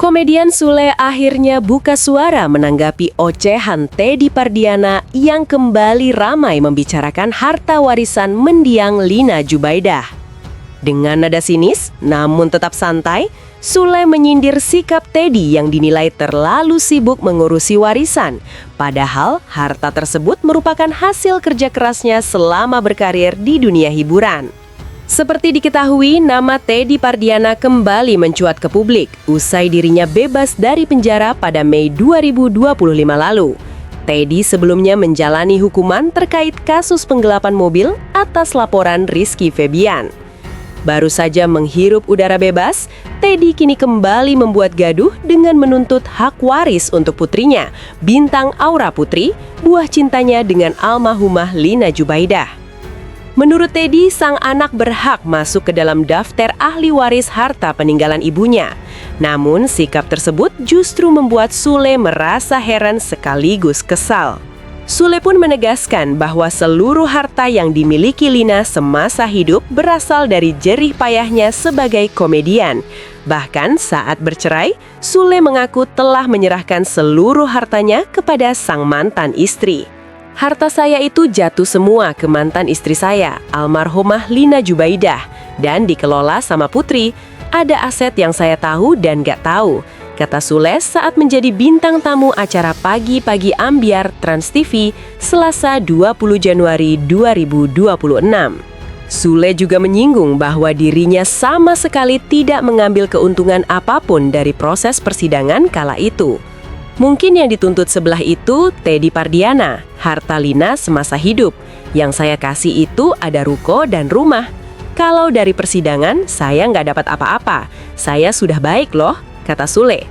Komedian Sule akhirnya buka suara menanggapi ocehan Teddy Pardiana yang kembali ramai membicarakan harta warisan mendiang Lina Jubaidah. Dengan nada sinis, namun tetap santai, Sule menyindir sikap Teddy yang dinilai terlalu sibuk mengurusi warisan. Padahal harta tersebut merupakan hasil kerja kerasnya selama berkarir di dunia hiburan. Seperti diketahui, nama Teddy Pardiana kembali mencuat ke publik usai dirinya bebas dari penjara pada Mei 2025 lalu. Teddy sebelumnya menjalani hukuman terkait kasus penggelapan mobil atas laporan Rizky Febian. Baru saja menghirup udara bebas, Teddy kini kembali membuat gaduh dengan menuntut hak waris untuk putrinya, Bintang Aura Putri, buah cintanya dengan almarhumah Lina Jubaidah. Menurut Teddy, sang anak berhak masuk ke dalam daftar ahli waris harta peninggalan ibunya. Namun, sikap tersebut justru membuat Sule merasa heran sekaligus kesal. Sule pun menegaskan bahwa seluruh harta yang dimiliki Lina semasa hidup berasal dari jerih payahnya sebagai komedian. Bahkan saat bercerai, Sule mengaku telah menyerahkan seluruh hartanya kepada sang mantan istri. Harta saya itu jatuh semua ke mantan istri saya, almarhumah Lina Jubaidah, dan dikelola sama putri. Ada aset yang saya tahu dan gak tahu, kata Sule saat menjadi bintang tamu acara Pagi-Pagi Ambyar Trans TV Selasa 20 Januari 2026. Sule juga menyinggung bahwa dirinya sama sekali tidak mengambil keuntungan apapun dari proses persidangan kala itu. Mungkin yang dituntut sebelah itu Teddy Pardiana, harta Lina semasa hidup. Yang saya kasih itu ada ruko dan rumah. Kalau dari persidangan, saya nggak dapat apa-apa. Saya sudah baik loh, kata Sule.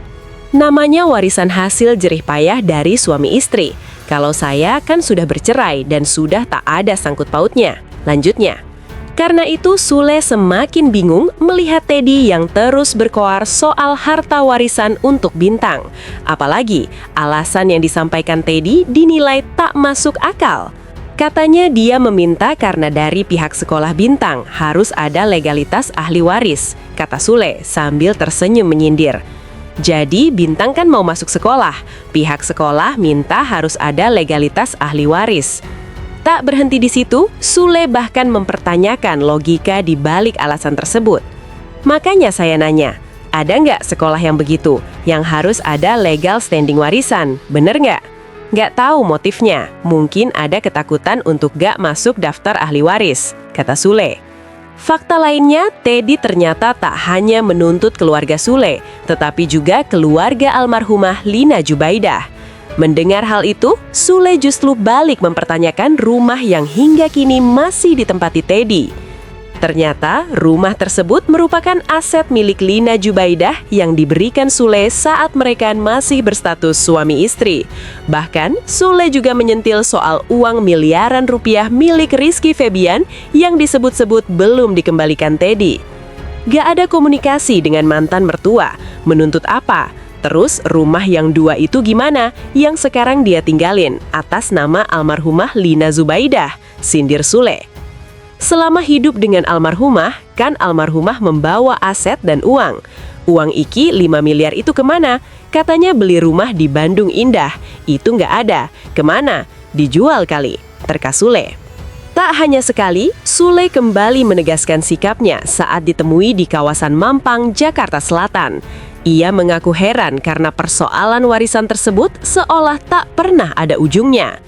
Namanya warisan hasil jerih payah dari suami istri. Kalau saya kan sudah bercerai dan sudah tak ada sangkut pautnya. Lanjutnya. Karena itu Sule semakin bingung melihat Teddy yang terus berkoar soal harta warisan untuk Bintang. Apalagi alasan yang disampaikan Teddy dinilai tak masuk akal. Katanya dia meminta karena dari pihak sekolah Bintang harus ada legalitas ahli waris, kata Sule sambil tersenyum menyindir. Jadi Bintang kan mau masuk sekolah, pihak sekolah minta harus ada legalitas ahli waris. Tak berhenti di situ, Sule bahkan mempertanyakan logika di balik alasan tersebut. Makanya saya nanya, ada nggak sekolah yang begitu, yang harus ada legal standing warisan, bener nggak? Nggak tahu motifnya, mungkin ada ketakutan untuk nggak masuk daftar ahli waris, kata Sule. Fakta lainnya, Teddy ternyata tak hanya menuntut keluarga Sule, tetapi juga keluarga almarhumah Lina Jubaidah. Mendengar hal itu, Sule justru balik mempertanyakan rumah yang hingga kini masih ditempati Teddy. Ternyata, rumah tersebut merupakan aset milik Lina Jubaidah yang diberikan Sule saat mereka masih berstatus suami istri. Bahkan, Sule juga menyentil soal uang miliaran rupiah milik Rizky Febian yang disebut-sebut belum dikembalikan Teddy. Gak ada komunikasi dengan mantan mertua, menuntut apa? Terus rumah yang dua itu gimana yang sekarang dia tinggalin atas nama almarhumah Lina Jubaidah, sindir Sule. Selama hidup dengan almarhumah, kan almarhumah membawa aset dan uang. Uang Iki 5 miliar itu kemana? Katanya beli rumah di Bandung Indah. Itu nggak ada. Kemana? Dijual kali, terka Sule. Tak hanya sekali, Sule kembali menegaskan sikapnya saat ditemui di kawasan Mampang, Jakarta Selatan. Ia mengaku heran karena persoalan warisan tersebut seolah tak pernah ada ujungnya.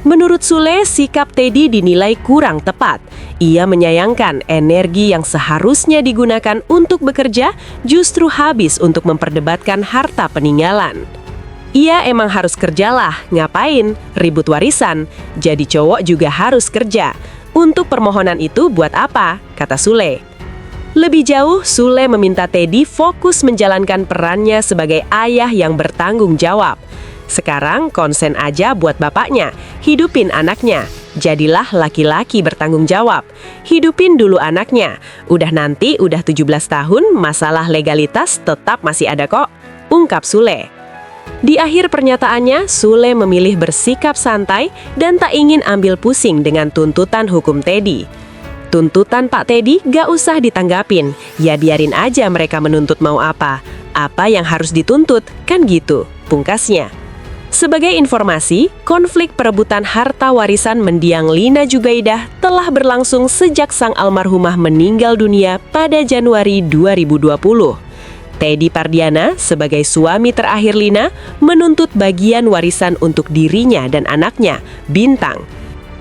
Menurut Sule, sikap Teddy dinilai kurang tepat. Ia menyayangkan energi yang seharusnya digunakan untuk bekerja justru habis untuk memperdebatkan harta peninggalan. Ia emang harus kerjalah, ngapain? Ribut warisan. Jadi cowok juga harus kerja. Untuk permohonan itu buat apa? Kata Sule. Lebih jauh, Sule meminta Teddy fokus menjalankan perannya sebagai ayah yang bertanggung jawab. Sekarang konsen aja buat bapaknya, hidupin anaknya. Jadilah laki-laki bertanggung jawab. Hidupin dulu anaknya. Udah nanti udah 17 tahun, masalah legalitas tetap masih ada kok, ungkap Sule. Di akhir pernyataannya, Sule memilih bersikap santai dan tak ingin ambil pusing dengan tuntutan hukum Teddy. Tuntutan Pak Teddy gak usah ditanggapin, ya biarin aja mereka menuntut mau apa. apa yang harus dituntut, kan gitu, pungkasnya. Sebagai informasi, konflik perebutan harta warisan mendiang Lina Jubaidah telah berlangsung sejak sang almarhumah meninggal dunia pada Januari 2020. Teddy Pardiana, sebagai suami terakhir Lina, menuntut bagian warisan untuk dirinya dan anaknya, Bintang.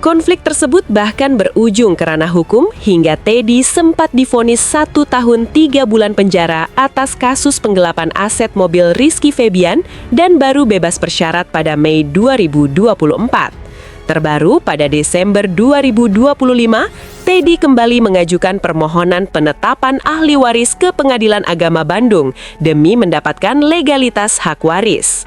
Konflik tersebut bahkan berujung ke ranah hukum hingga Teddy sempat divonis 1 tahun 3 bulan penjara atas kasus penggelapan aset mobil Rizky Febian dan baru bebas bersyarat pada Mei 2024. Terbaru pada Desember 2025, Teddy kembali mengajukan permohonan penetapan ahli waris ke Pengadilan Agama Bandung demi mendapatkan legalitas hak waris.